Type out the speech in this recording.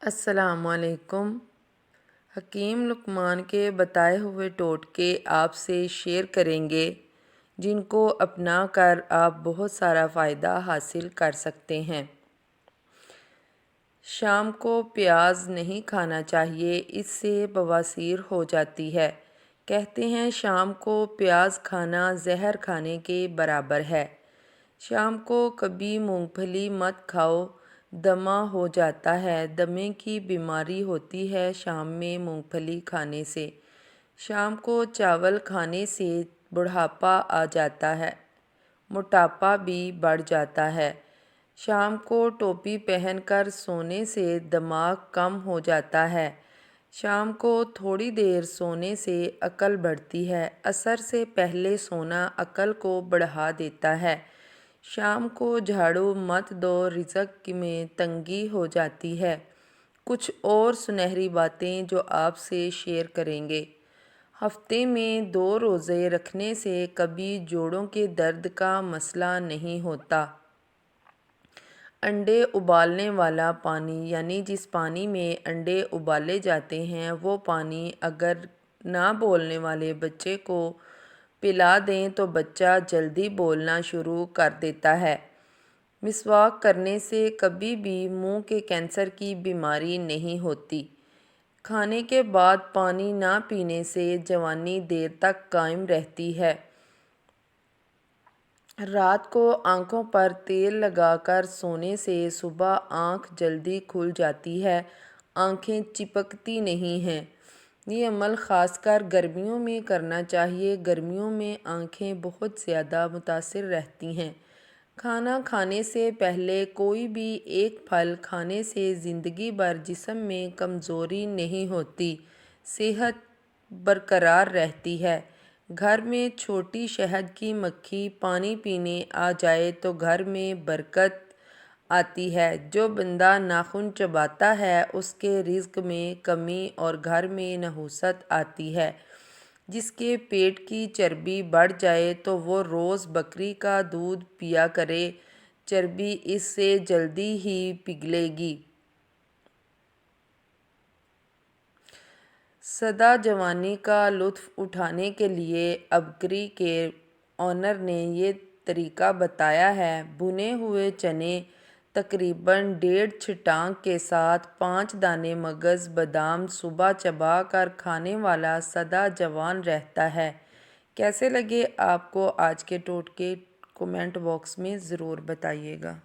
السلام علیکم۔ حکیم لقمان کے بتائے ہوئے ٹوٹکے آپ سے شیئر کریں گے جن کو اپنا کر آپ بہت سارا فائدہ حاصل کر سکتے ہیں۔ شام کو پیاز نہیں کھانا چاہیے، اس سے بواسیر ہو جاتی ہے۔ کہتے ہیں شام کو پیاز کھانا زہر کھانے کے برابر ہے۔ شام کو کبھی مونگ پھلی مت کھاؤ، دمہ ہو جاتا ہے۔ دمے کی بیماری ہوتی ہے شام میں مونگ پھلی کھانے سے۔ شام کو چاول کھانے سے بڑھاپا آ جاتا ہے، موٹاپا بھی بڑھ جاتا ہے۔ شام کو ٹوپی پہن کر سونے سے دماغ کم ہو جاتا ہے۔ شام کو تھوڑی دیر سونے سے عقل بڑھتی ہے۔ عصر سے پہلے سونا عقل کو بڑھا دیتا ہے۔ شام کو جھاڑو مت دو، رزق میں تنگی ہو جاتی ہے۔ کچھ اور سنہری باتیں جو آپ سے شیئر کریں گے۔ ہفتے میں 2 روزے رکھنے سے کبھی جوڑوں کے درد کا مسئلہ نہیں ہوتا۔ انڈے ابالنے والا پانی، یعنی جس پانی میں انڈے ابالے جاتے ہیں، وہ پانی اگر نہ بولنے والے بچے کو پلا دیں تو بچہ جلدی بولنا شروع کر دیتا ہے۔ مسواک کرنے سے کبھی بھی منہ کے کینسر کی بیماری نہیں ہوتی۔ کھانے کے بعد پانی نہ پینے سے جوانی دیر تک قائم رہتی ہے۔ رات کو آنکھوں پر تیل لگا کر سونے سے صبح آنکھ جلدی کھل جاتی ہے، آنکھیں چپکتی نہیں ہیں۔ یہ عمل خاص کر گرمیوں میں کرنا چاہیے۔ گرمیوں میں آنکھیں بہت زیادہ متاثر رہتی ہیں۔ کھانا کھانے سے پہلے کوئی بھی ایک پھل کھانے سے زندگی بھر جسم میں کمزوری نہیں ہوتی، صحت برقرار رہتی ہے۔ گھر میں چھوٹی شہد کی مکھی پانی پینے آ جائے تو گھر میں برکت آتی ہے۔ جو بندہ ناخن چباتا ہے اس کے رزق میں کمی اور گھر میں نحوست آتی ہے۔ جس کے پیٹ کی چربی بڑھ جائے تو وہ روز بکری کا دودھ پیا کرے، چربی اس سے جلدی ہی پگھلے گی۔ سادہ جوانی کا لطف اٹھانے کے لیے ابکری کے آنر نے یہ طریقہ بتایا ہے۔ بھنے ہوئے چنے تقریباً 1.5 چھٹانک کے ساتھ 5 دانے مغز بادام صبح چبا کر کھانے والا سادہ جوان رہتا ہے۔ کیسے لگے آپ کو آج کے ٹوٹکے؟ کمنٹ باکس میں ضرور بتائیے گا۔